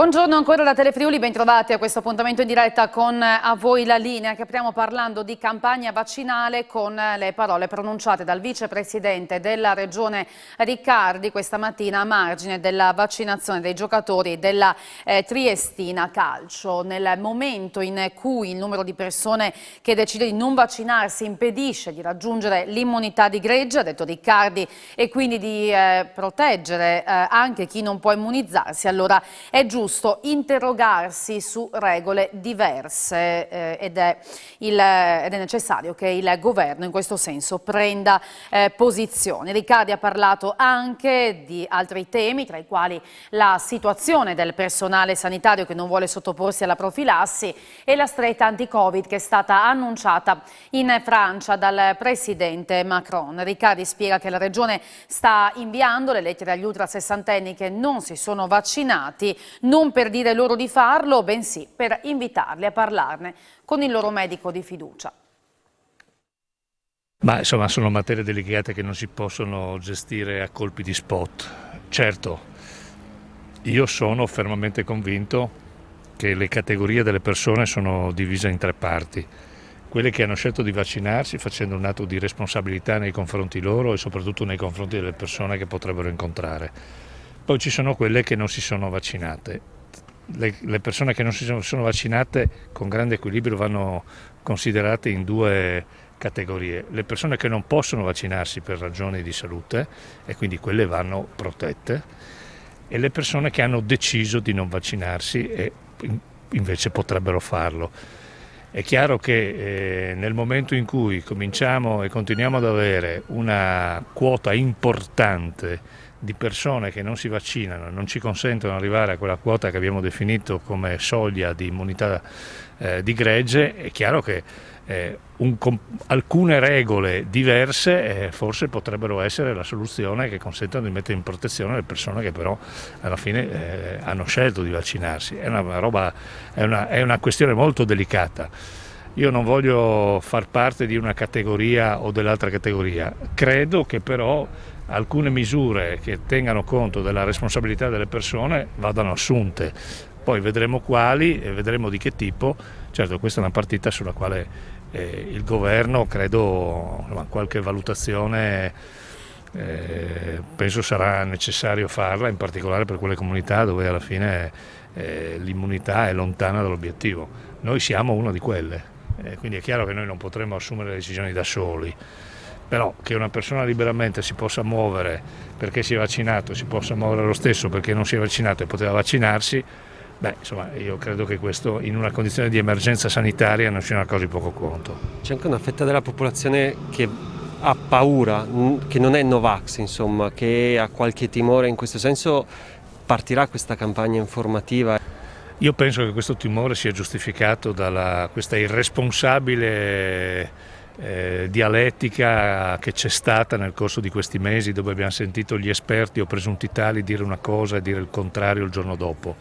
Buongiorno ancora da Telefriuli, bentrovati a questo appuntamento in diretta con A Voi la Linea, che apriamo parlando di campagna vaccinale con le parole pronunciate dal vicepresidente della Regione Riccardi questa mattina a margine della vaccinazione dei giocatori della Triestina Calcio. Nel momento in cui il numero di persone che decide di non vaccinarsi impedisce di raggiungere l'immunità di gregge, ha detto Riccardi, e quindi di proteggere anche chi non può immunizzarsi, allora è giusto interrogarsi su regole diverse ed è necessario che il governo in questo senso prenda posizione. Riccardi ha parlato anche di altri temi, tra i quali la situazione del personale sanitario che non vuole sottoporsi alla profilassi e la stretta anti-Covid che è stata annunciata in Francia dal presidente Macron. Riccardi spiega che la regione sta inviando le lettere agli ultrasessantenni che non si sono vaccinati, non per dire loro di farlo, bensì per invitarli a parlarne con il loro medico di fiducia. Ma insomma sono materie delicate che non si possono gestire a colpi di spot. Certo, io sono fermamente convinto che le categorie delle persone sono divise in tre parti. Quelle che hanno scelto di vaccinarsi facendo un atto di responsabilità nei confronti loro e soprattutto nei confronti delle persone che potrebbero incontrare. Poi ci sono quelle che non si sono vaccinate. Le persone che non si sono vaccinate con grande equilibrio vanno considerate in due categorie. Le persone che non possono vaccinarsi per ragioni di salute e quindi quelle vanno protette, e le persone che hanno deciso di non vaccinarsi e invece potrebbero farlo. È chiaro che nel momento in cui cominciamo e continuiamo ad avere una quota importante di persone che non si vaccinano, non ci consentono di arrivare a quella quota che abbiamo definito come soglia di immunità di gregge, è chiaro che alcune regole diverse forse potrebbero essere la soluzione che consentono di mettere in protezione le persone che però alla fine hanno scelto di vaccinarsi. È una questione molto delicata. Io non voglio far parte di una categoria o dell'altra categoria, credo che però alcune misure che tengano conto della responsabilità delle persone vadano assunte, poi vedremo quali e vedremo di che tipo. Certo, questa è una partita sulla quale il governo, credo, qualche valutazione penso sarà necessario farla, in particolare per quelle comunità dove alla fine l'immunità è lontana dall'obiettivo. Noi siamo una di quelle, quindi è chiaro che noi non potremo assumere le decisioni da soli. Però che una persona liberamente si possa muovere perché si è vaccinato, si possa muovere lo stesso perché non si è vaccinato e poteva vaccinarsi, insomma, io credo che questo in una condizione di emergenza sanitaria non sia una cosa di poco conto. C'è anche una fetta della popolazione che ha paura, che non è Novax, insomma, che ha qualche timore. In questo senso partirà questa campagna informativa? Io penso che questo timore sia giustificato da questa irresponsabile dialettica che c'è stata nel corso di questi mesi, dove abbiamo sentito gli esperti o presunti tali dire una cosa e dire il contrario il giorno dopo.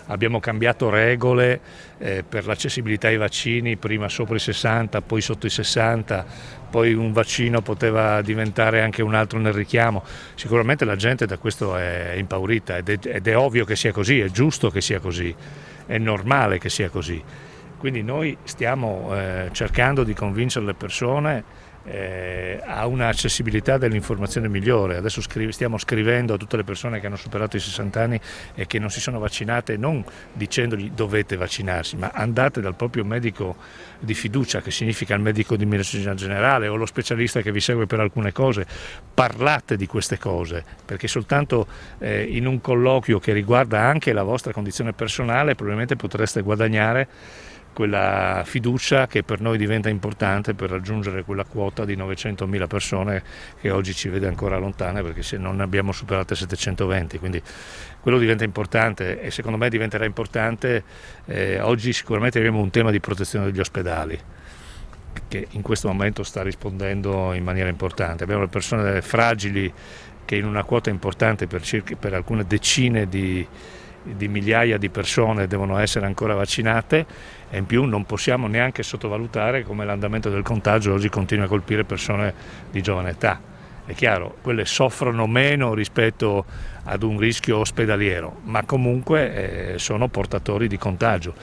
Abbiamo cambiato regole per l'accessibilità ai vaccini, prima sopra i 60, poi sotto i 60, poi un vaccino poteva diventare anche un altro nel richiamo. Sicuramente la gente da questo è impaurita ed è ovvio che sia così, è giusto che sia così, è normale che sia così. Quindi noi stiamo cercando di convincere le persone a un'accessibilità dell'informazione migliore. Adesso stiamo scrivendo a tutte le persone che hanno superato i 60 anni e che non si sono vaccinate, non dicendogli dovete vaccinarsi, ma andate dal proprio medico di fiducia, che significa il medico di medicina generale o lo specialista che vi segue per alcune cose, parlate di queste cose, perché soltanto in un colloquio che riguarda anche la vostra condizione personale probabilmente potreste guadagnare quella fiducia che per noi diventa importante per raggiungere quella quota di 900.000 persone che oggi ci vede ancora lontane, perché se non ne abbiamo superate 720, quindi quello diventa importante e secondo me diventerà importante. Oggi sicuramente abbiamo un tema di protezione degli ospedali che in questo momento sta rispondendo in maniera importante. Abbiamo le persone fragili che in una quota importante per alcune decine di migliaia di persone devono essere ancora vaccinate, e in più non possiamo neanche sottovalutare come l'andamento del contagio oggi continua a colpire persone di giovane età. È chiaro, quelle soffrono meno rispetto ad un rischio ospedaliero, ma comunque sono portatori di contagio.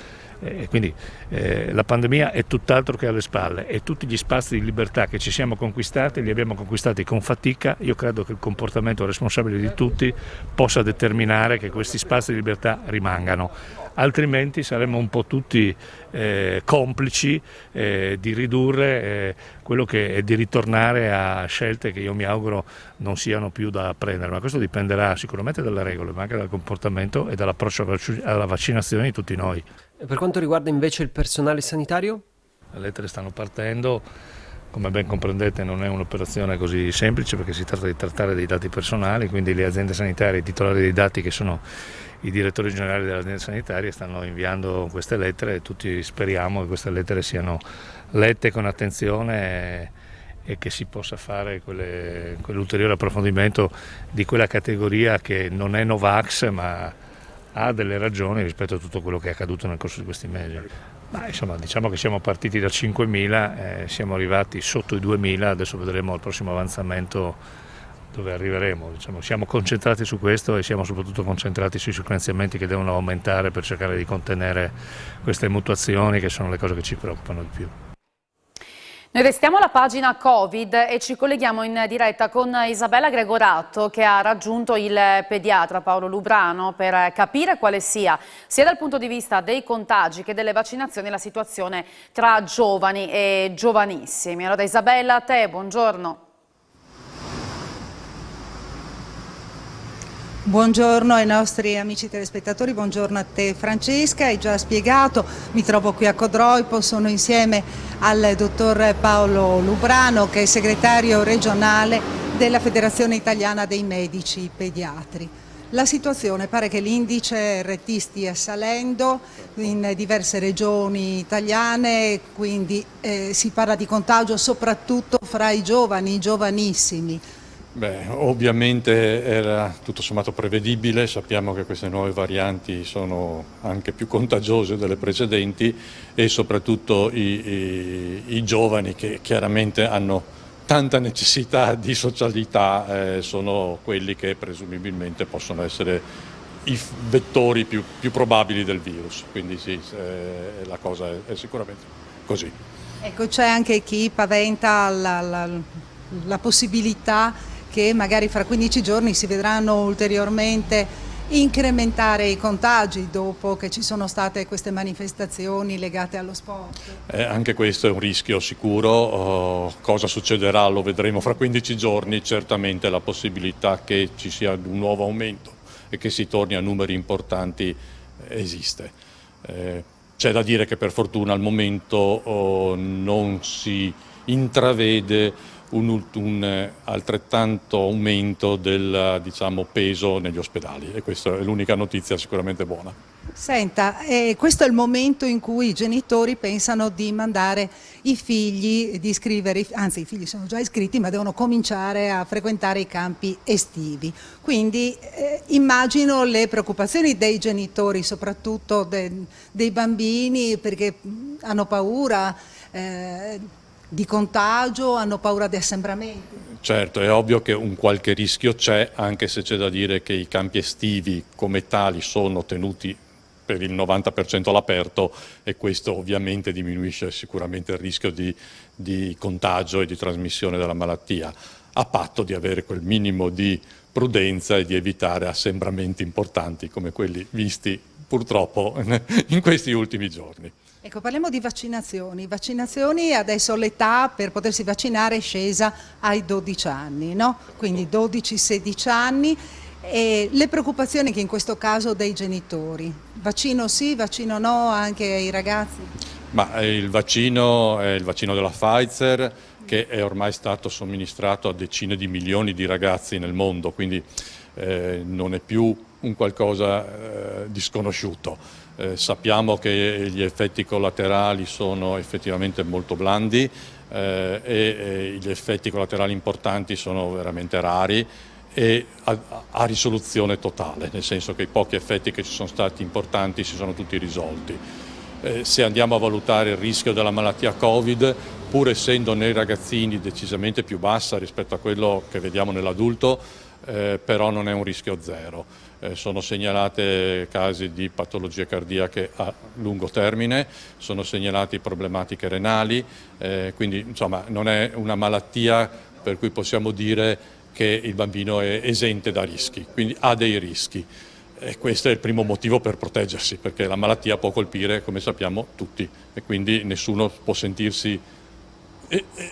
Quindi la pandemia è tutt'altro che alle spalle e tutti gli spazi di libertà che ci siamo conquistati li abbiamo conquistati con fatica. Io credo che il comportamento responsabile di tutti possa determinare che questi spazi di libertà rimangano, altrimenti saremmo un po' tutti complici di ridurre quello che è di ritornare a scelte che io mi auguro non siano più da prendere, ma questo dipenderà sicuramente dalle regole, ma anche dal comportamento e dall'approccio alla vaccinazione di tutti noi. E per quanto riguarda invece il personale sanitario? Le lettere stanno partendo, come ben comprendete non è un'operazione così semplice perché si tratta di trattare dei dati personali, quindi le aziende sanitarie, i titolari dei dati che sono i direttori generali delle aziende sanitarie stanno inviando queste lettere e tutti speriamo che queste lettere siano lette con attenzione e che si possa fare quell'ulteriore approfondimento di quella categoria che non è Novax ma ha delle ragioni rispetto a tutto quello che è accaduto nel corso di questi mesi. Ma insomma, diciamo che siamo partiti da 5.000, siamo arrivati sotto i 2.000, adesso vedremo il prossimo avanzamento dove arriveremo. Diciamo, siamo concentrati su questo e siamo soprattutto concentrati sui sequenziamenti che devono aumentare per cercare di contenere queste mutazioni che sono le cose che ci preoccupano di più. Noi restiamo alla pagina Covid e ci colleghiamo in diretta con Isabella Gregorato che ha raggiunto il pediatra Paolo Lubrano per capire quale sia dal punto di vista dei contagi che delle vaccinazioni la situazione tra giovani e giovanissimi. Allora Isabella, a te, buongiorno. Buongiorno ai nostri amici telespettatori, buongiorno a te Francesca, hai già spiegato, mi trovo qui a Codroipo, sono insieme al dottor Paolo Lubrano che è segretario regionale della Federazione Italiana dei Medici Pediatri. La situazione pare che l'indice RT stia salendo in diverse regioni italiane, quindi si parla di contagio soprattutto fra i giovani, i giovanissimi. Beh, ovviamente era tutto sommato prevedibile, sappiamo che queste nuove varianti sono anche più contagiose delle precedenti e soprattutto i giovani che chiaramente hanno tanta necessità di socialità sono quelli che presumibilmente possono essere i vettori più probabili del virus, quindi sì, la cosa è sicuramente così. Ecco, c'è anche chi paventa la possibilità che magari fra 15 giorni si vedranno ulteriormente incrementare i contagi dopo che ci sono state queste manifestazioni legate allo sport. Anche questo è un rischio sicuro, cosa succederà lo vedremo fra 15 giorni, certamente la possibilità che ci sia un nuovo aumento e che si torni a numeri importanti esiste. C'è da dire che per fortuna al momento non si intravede un altrettanto aumento del peso negli ospedali e questa è l'unica notizia sicuramente buona. Senta, questo è il momento in cui i genitori pensano di mandare i figli, di iscrivere, anzi i figli sono già iscritti ma devono cominciare a frequentare i campi estivi, quindi immagino le preoccupazioni dei genitori, soprattutto dei bambini, perché hanno paura di contagio, hanno paura di assembramenti. Certo, è ovvio che un qualche rischio c'è, anche se c'è da dire che i campi estivi come tali sono tenuti per il 90% all'aperto e questo ovviamente diminuisce sicuramente il rischio di contagio e di trasmissione della malattia, a patto di avere quel minimo di prudenza e di evitare assembramenti importanti come quelli visti purtroppo in questi ultimi giorni. Ecco, parliamo di vaccinazioni. Vaccinazioni, adesso l'età per potersi vaccinare è scesa ai 12 anni, no? Quindi 12-16 anni. E le preoccupazioni che in questo caso dei genitori? Vaccino sì, vaccino no anche ai ragazzi? Ma il vaccino è il vaccino della Pfizer che è ormai stato somministrato a decine di milioni di ragazzi nel mondo, quindi non è più un qualcosa di sconosciuto. Sappiamo che gli effetti collaterali sono effettivamente molto blandi e gli effetti collaterali importanti sono veramente rari e a risoluzione totale, nel senso che i pochi effetti che ci sono stati importanti si sono tutti risolti. Se andiamo a valutare il rischio della malattia Covid, pur essendo nei ragazzini decisamente più bassa rispetto a quello che vediamo nell'adulto, però non è un rischio zero. Sono segnalate casi di patologie cardiache a lungo termine, sono segnalati problematiche renali, quindi insomma non è una malattia per cui possiamo dire che il bambino è esente da rischi, quindi ha dei rischi. E questo è il primo motivo per proteggersi, perché la malattia può colpire, come sappiamo, tutti e quindi nessuno può sentirsi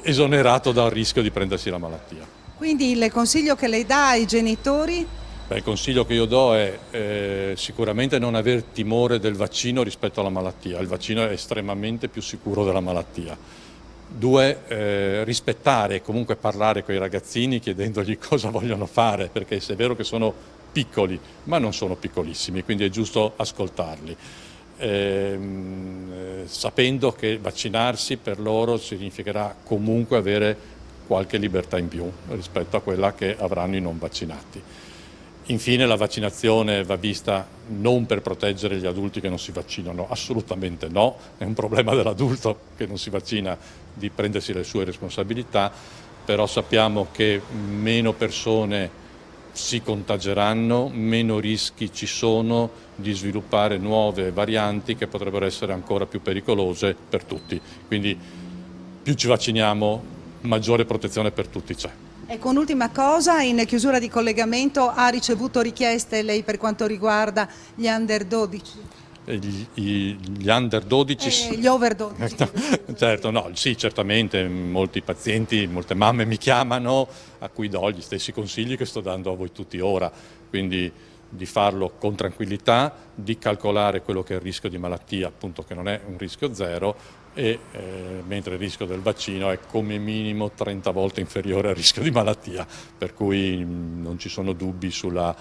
esonerato dal rischio di prendersi la malattia. Quindi il consiglio che lei dà ai genitori? Beh, il consiglio che io do è sicuramente non aver timore del vaccino rispetto alla malattia. Il vaccino è estremamente più sicuro della malattia. 2, rispettare e comunque parlare con i ragazzini chiedendogli cosa vogliono fare, perché se è vero che sono piccoli, ma non sono piccolissimi, quindi è giusto ascoltarli. Sapendo che vaccinarsi per loro significherà comunque avere qualche libertà in più rispetto a quella che avranno i non vaccinati. Infine la vaccinazione va vista non per proteggere gli adulti che non si vaccinano, assolutamente no, è un problema dell'adulto che non si vaccina di prendersi le sue responsabilità, però sappiamo che meno persone si contageranno, meno rischi ci sono di sviluppare nuove varianti che potrebbero essere ancora più pericolose per tutti. Quindi più ci vacciniamo, maggiore protezione per tutti c'è. Ecco, un'ultima cosa, in chiusura di collegamento ha ricevuto richieste lei per quanto riguarda gli under 12? Gli under 12? Gli over 12. Certo, no, sì, certamente molti pazienti, molte mamme mi chiamano a cui do gli stessi consigli che sto dando a voi tutti ora, quindi di farlo con tranquillità, di calcolare quello che è il rischio di malattia, appunto che non è un rischio zero, mentre il rischio del vaccino è come minimo 30 volte inferiore al rischio di malattia, per cui non ci sono dubbi sulla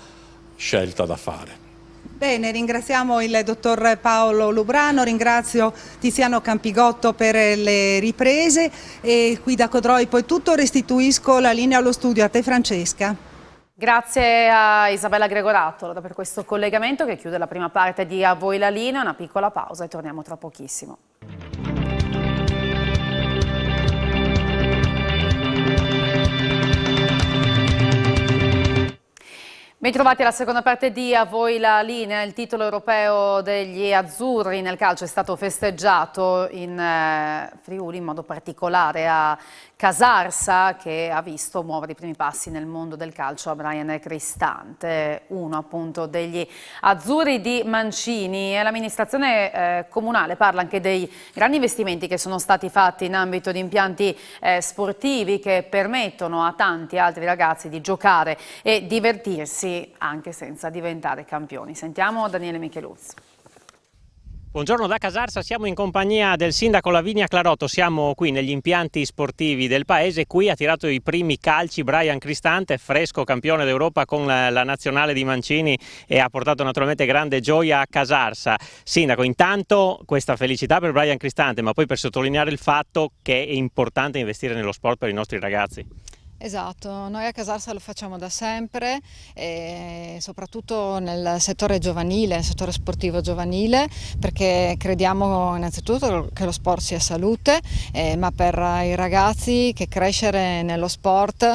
scelta da fare. Bene, ringraziamo il dottor Paolo Lubrano, ringrazio Tiziano Campigotto per le riprese e qui da Codroi poi tutto, restituisco la linea allo studio a te Francesca. Grazie a Isabella Gregorato per questo collegamento che chiude la prima parte di A Voi la Linea, una piccola pausa e torniamo tra pochissimo. Bentrovati alla seconda parte di A Voi la Linea. Il titolo europeo degli azzurri nel calcio è stato festeggiato in Friuli, in modo particolare a Casarsa, che ha visto muovere i primi passi nel mondo del calcio a Brian Cristante, uno appunto degli azzurri di Mancini. E l'amministrazione comunale parla anche dei grandi investimenti che sono stati fatti in ambito di impianti sportivi che permettono a tanti altri ragazzi di giocare e divertirsi anche senza diventare campioni. Sentiamo Daniele Micheluzzi. Buongiorno da Casarsa, siamo in compagnia del sindaco Lavinia Clarotto, siamo qui negli impianti sportivi del paese. Qui ha tirato i primi calci Brian Cristante, fresco campione d'Europa con la nazionale di Mancini, e ha portato naturalmente grande gioia a Casarsa. Sindaco, intanto questa felicità per Brian Cristante, ma poi per sottolineare il fatto che è importante investire nello sport per i nostri ragazzi. Esatto, noi a Casarsa lo facciamo da sempre, soprattutto nel settore giovanile, nel settore sportivo giovanile, perché crediamo innanzitutto che lo sport sia salute, ma per i ragazzi che crescere nello sport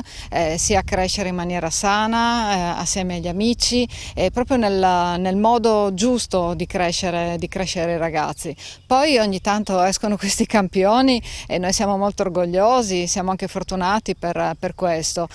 sia crescere in maniera sana, assieme agli amici, proprio nel modo giusto di crescere i ragazzi. Poi ogni tanto escono questi campioni e noi siamo molto orgogliosi, siamo anche fortunati per questo,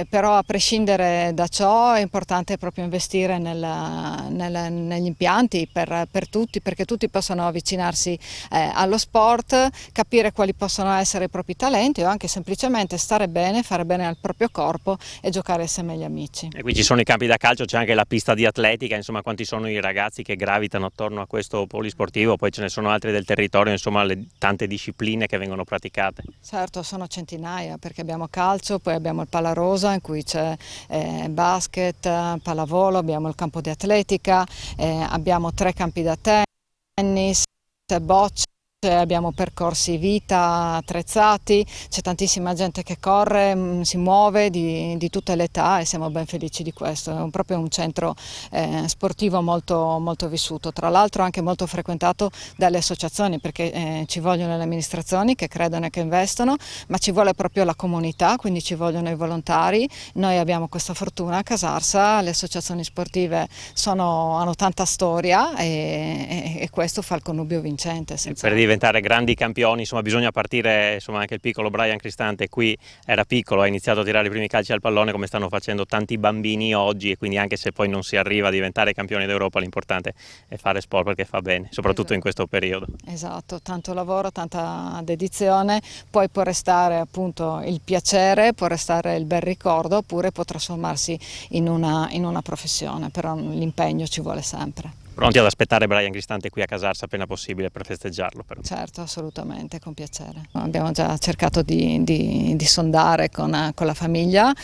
però a prescindere da ciò è importante proprio investire negli impianti per tutti, perché tutti possano avvicinarsi allo sport, capire quali possono essere i propri talenti o anche semplicemente stare bene, fare bene al proprio corpo e giocare assieme agli amici. E qui ci sono i campi da calcio, c'è anche la pista di atletica, insomma quanti sono i ragazzi che gravitano attorno a questo polisportivo, poi ce ne sono altri del territorio, insomma le tante discipline che vengono praticate. Certo, sono centinaia, perché abbiamo calcio, poi abbiamo il Palarosa in cui c'è basket, pallavolo, abbiamo il campo di atletica, abbiamo 3 campi da tennis, bocce, Abbiamo percorsi vita attrezzati, c'è tantissima gente che corre, si muove di tutte le età e siamo ben felici di questo. È proprio un centro sportivo molto, molto vissuto, tra l'altro anche molto frequentato dalle associazioni, perché ci vogliono le amministrazioni che credono e che investono, ma ci vuole proprio la comunità, quindi ci vogliono i volontari. Noi abbiamo questa fortuna a Casarsa, le associazioni sportive hanno tanta storia e questo fa il connubio vincente. Per diventare grandi campioni, insomma, bisogna partire, insomma, anche il piccolo Brian Cristante qui era piccolo, ha iniziato a tirare i primi calci al pallone come stanno facendo tanti bambini oggi, e quindi anche se poi non si arriva a diventare campioni d'Europa, l'importante è fare sport perché fa bene, soprattutto in questo periodo. Esatto, tanto lavoro, tanta dedizione, poi può restare appunto il piacere, può restare il bel ricordo, oppure può trasformarsi in una professione, però l'impegno ci vuole sempre. Pronti ad aspettare Brian Cristante qui a Casarsa appena possibile per festeggiarlo? Però. Certo, assolutamente, con piacere. Abbiamo già cercato di sondare con la famiglia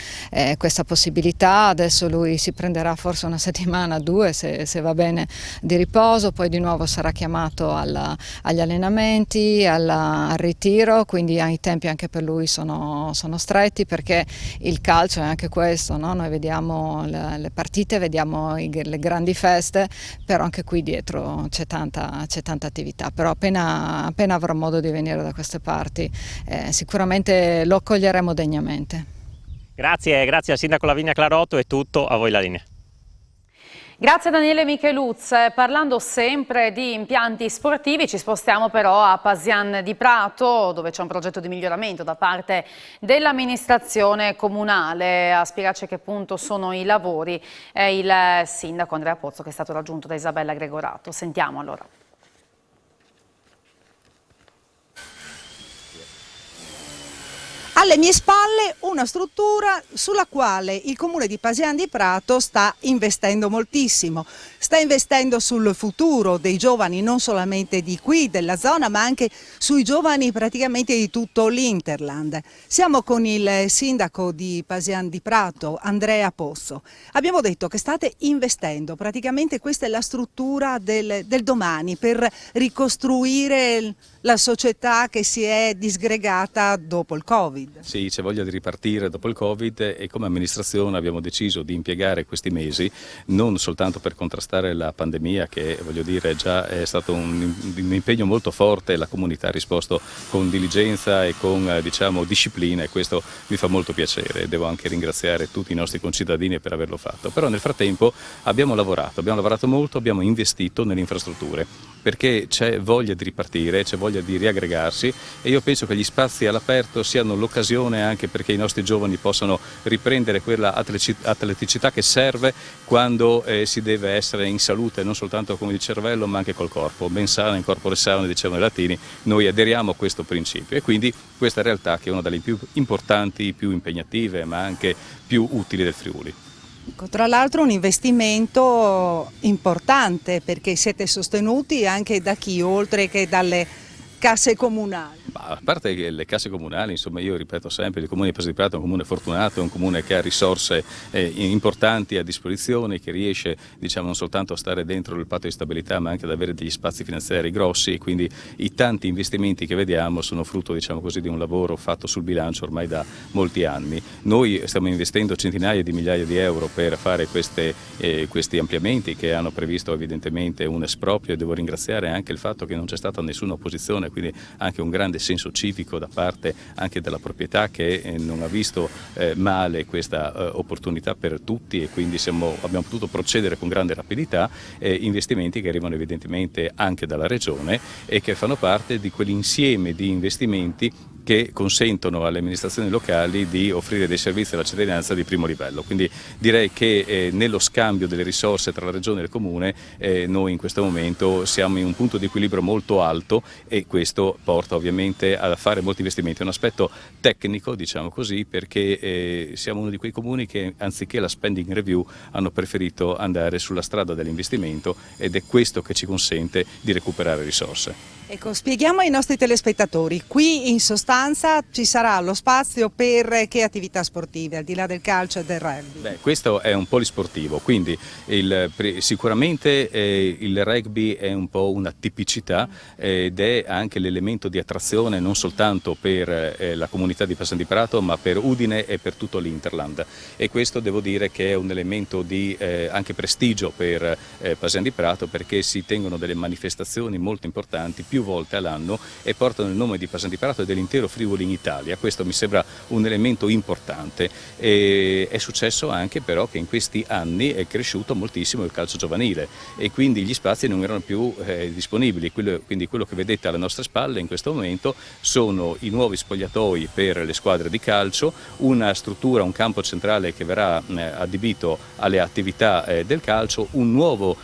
questa possibilità, adesso lui si prenderà forse una settimana, 2 se va bene di riposo, poi di nuovo sarà chiamato agli allenamenti, al ritiro, quindi i tempi anche per lui sono stretti, perché il calcio è anche questo, no? Noi vediamo le partite, vediamo le grandi feste, però anche qui dietro c'è tanta attività, però appena avrò modo di venire da queste parti sicuramente lo accoglieremo degnamente. Grazie al sindaco Lavinia Clarotto, è tutto, a voi la linea. Grazie a Daniele Micheluz. Parlando sempre di impianti sportivi, ci spostiamo però a Pasian di Prato, dove c'è un progetto di miglioramento da parte dell'amministrazione comunale. A spiegarci a che punto sono i lavori è il sindaco Andrea Pozzo, che è stato raggiunto da Isabella Gregorato. Sentiamo allora. Alle mie spalle una struttura sulla quale il comune di Pasian di Prato sta investendo moltissimo, sta investendo sul futuro dei giovani non solamente di qui, della zona, ma anche sui giovani praticamente di tutto l'Interland. Siamo con il sindaco di Pasian di Prato, Andrea Pozzo. Abbiamo detto che state investendo, praticamente questa è la struttura del domani per ricostruire la società che si è disgregata dopo il Covid. Sì, c'è voglia di ripartire dopo il Covid e come amministrazione abbiamo deciso di impiegare questi mesi non soltanto per contrastare la pandemia, che voglio dire già è stato un impegno molto forte, la comunità ha risposto con diligenza e con diciamo disciplina, e questo mi fa molto piacere. Devo anche ringraziare tutti i nostri concittadini per averlo fatto, però nel frattempo abbiamo lavorato molto, abbiamo investito nelle infrastrutture perché c'è voglia di ripartire, c'è voglia di riaggregarsi, e io penso che gli spazi all'aperto siano l'occasione anche perché i nostri giovani possano riprendere quella atleticità che serve quando si deve essere in salute, non soltanto con il cervello ma anche col corpo. Ben sana in corpore sano, dicevano i latini. Noi aderiamo a questo principio e quindi questa realtà che è una delle più importanti, più impegnative ma anche più utili del Friuli. Tra l'altro un investimento importante, perché siete sostenuti anche da chi, oltre che dalle casse comunali? A parte che le casse comunali, insomma, io ripeto sempre, il comune di Pasian di Prato è un comune fortunato, è un comune che ha risorse importanti a disposizione, che riesce diciamo non soltanto a stare dentro il patto di stabilità ma anche ad avere degli spazi finanziari grossi, e quindi i tanti investimenti che vediamo sono frutto diciamo così di un lavoro fatto sul bilancio ormai da molti anni. Noi stiamo investendo centinaia di migliaia di euro per fare questi ampliamenti che hanno previsto evidentemente un esproprio, e devo ringraziare anche il fatto che non c'è stata nessuna opposizione, quindi anche un grande senso civico da parte anche della proprietà, che non ha visto male questa opportunità per tutti, e quindi abbiamo potuto procedere con grande rapidità, investimenti che arrivano evidentemente anche dalla Regione e che fanno parte di quell'insieme di investimenti che consentono alle amministrazioni locali di offrire dei servizi alla cittadinanza di primo livello. Quindi direi che nello scambio delle risorse tra la Regione e il Comune noi in questo momento siamo in un punto di equilibrio molto alto, e questo porta ovviamente a fare molti investimenti. È un aspetto tecnico, diciamo così, perché siamo uno di quei comuni che anziché la spending review hanno preferito andare sulla strada dell'investimento, ed è questo che ci consente di recuperare risorse. Ecco, spieghiamo ai nostri telespettatori, qui in sostanza ci sarà lo spazio per che attività sportive, al di là del calcio e del rugby? Beh, questo è un polisportivo, quindi sicuramente il rugby è un po' una tipicità ed è anche l'elemento di attrazione non soltanto per la comunità di Pasan di Prato, ma per Udine e per tutto l'Interland, e questo devo dire che è un elemento di anche prestigio per Pasan di Prato, perché si tengono delle manifestazioni molto importanti più volte all'anno e portano il nome di Pasan di Prato e dell'intero Friuli in Italia. Questo mi sembra un elemento importante. È successo anche però che in questi anni è cresciuto moltissimo il calcio giovanile e quindi gli spazi non erano più disponibili, quindi quello che vedete alle nostre spalle in questo momento sono i nuovi spogliatoi per le squadre di calcio, una struttura, un campo centrale che verrà adibito alle attività del calcio, una nuova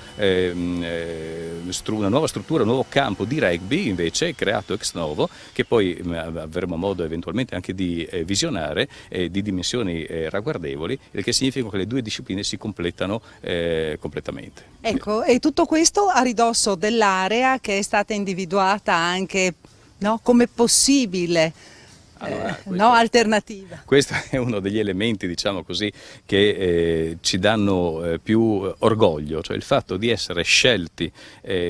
struttura, un nuovo campo di rugby invece creato ex novo, che poi avremo modo eventualmente anche di visionare, di dimensioni ragguardevoli, il che significa che le due discipline si completano completamente. Ecco, e tutto questo a ridosso dell'area che è stata individuata anche, no, come possibile alternativa. Questo è uno degli elementi, diciamo così, che ci danno più orgoglio, cioè il fatto di essere scelti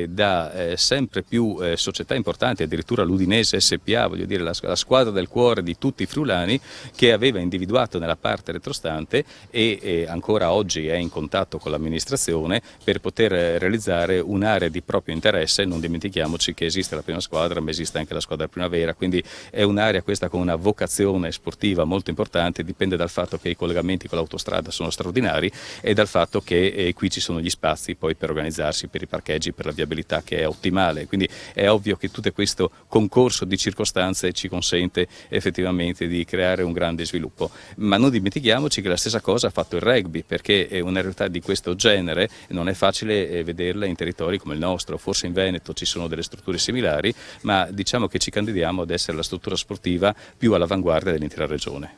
da sempre più società importanti, addirittura l'Udinese SPA, voglio dire la squadra del cuore di tutti i friulani, che aveva individuato nella parte retrostante e ancora oggi è in contatto con l'amministrazione per poter realizzare un'area di proprio interesse. Non dimentichiamoci che esiste la prima squadra, ma esiste anche la squadra primavera, quindi è un'area questa con una vocazione sportiva molto importante, dipende dal fatto che i collegamenti con l'autostrada sono straordinari e dal fatto che qui ci sono gli spazi poi per organizzarsi, per i parcheggi, per la viabilità che è ottimale, quindi è ovvio che tutto questo concorso di circostanze ci consente effettivamente di creare un grande sviluppo, ma non dimentichiamoci che la stessa cosa ha fatto il rugby, perché una realtà di questo genere non è facile vederla in territori come il nostro. Forse in Veneto ci sono delle strutture similari, ma diciamo che ci candidiamo ad essere la struttura sportiva più all'avanguardia dell'intera regione.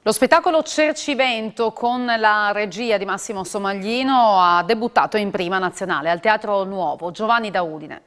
Lo spettacolo Cercivento con la regia di Massimo Somaglino ha debuttato in prima nazionale al Teatro Nuovo. Giovanni da Udine.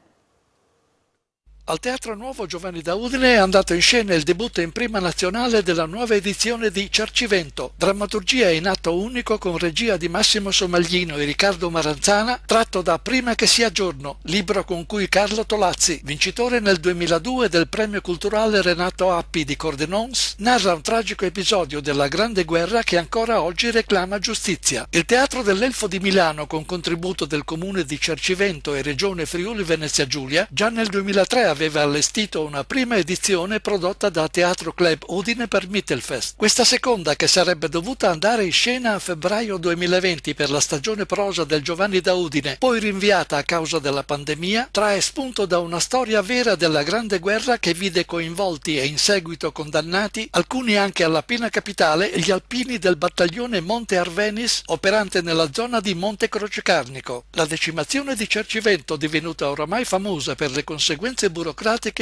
Al Teatro Nuovo Giovanni da Udine è andato in scena il debutto in prima nazionale della nuova edizione di Cercivento, drammaturgia in atto unico con regia di Massimo Somaglino e Riccardo Maranzana, tratto da Prima che sia giorno, libro con cui Carlo Tolazzi, vincitore nel 2002 del premio culturale Renato Appi di Cordenons, narra un tragico episodio della Grande Guerra che ancora oggi reclama giustizia. Il Teatro dell'Elfo di Milano, con contributo del comune di Cercivento e Regione Friuli Venezia Giulia, già nel 2003 aveva allestito una prima edizione prodotta da Teatro Club Udine per Mittelfest. Questa seconda, che sarebbe dovuta andare in scena a febbraio 2020 per la stagione prosa del Giovanni da Udine, poi rinviata a causa della pandemia, trae spunto da una storia vera della Grande Guerra che vide coinvolti e in seguito condannati, alcuni anche alla pena capitale, gli alpini del battaglione Monte Arvenis operante nella zona di Monte Crocecarnico. La decimazione di Cercivento, divenuta oramai famosa per le conseguenze burocratiche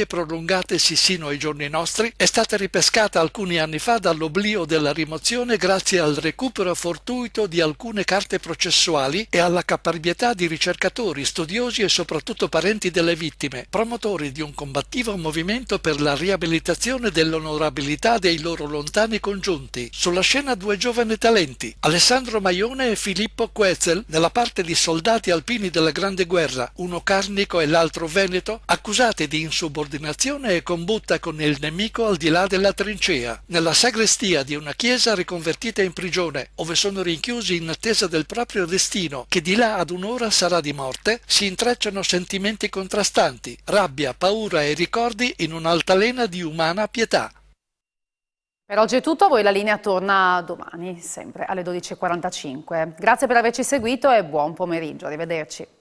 prolungatesi sino ai giorni nostri, è stata ripescata alcuni anni fa dall'oblio della rimozione grazie al recupero fortuito di alcune carte processuali e alla caparbietà di ricercatori, studiosi e soprattutto parenti delle vittime, promotori di un combattivo movimento per la riabilitazione dell'onorabilità dei loro lontani congiunti. Sulla scena due giovani talenti, Alessandro Maione e Filippo Quezel, nella parte di soldati alpini della Grande Guerra, uno carnico e l'altro veneto, accusati di insubordinazione e combutta con il nemico al di là della trincea, nella sagrestia di una chiesa riconvertita in prigione, ove sono rinchiusi in attesa del proprio destino, che di là ad un'ora sarà di morte, si intrecciano sentimenti contrastanti, rabbia, paura e ricordi in un'altalena di umana pietà. Per oggi è tutto, a voi la linea torna domani, sempre alle 12:45. Grazie per averci seguito e buon pomeriggio, arrivederci.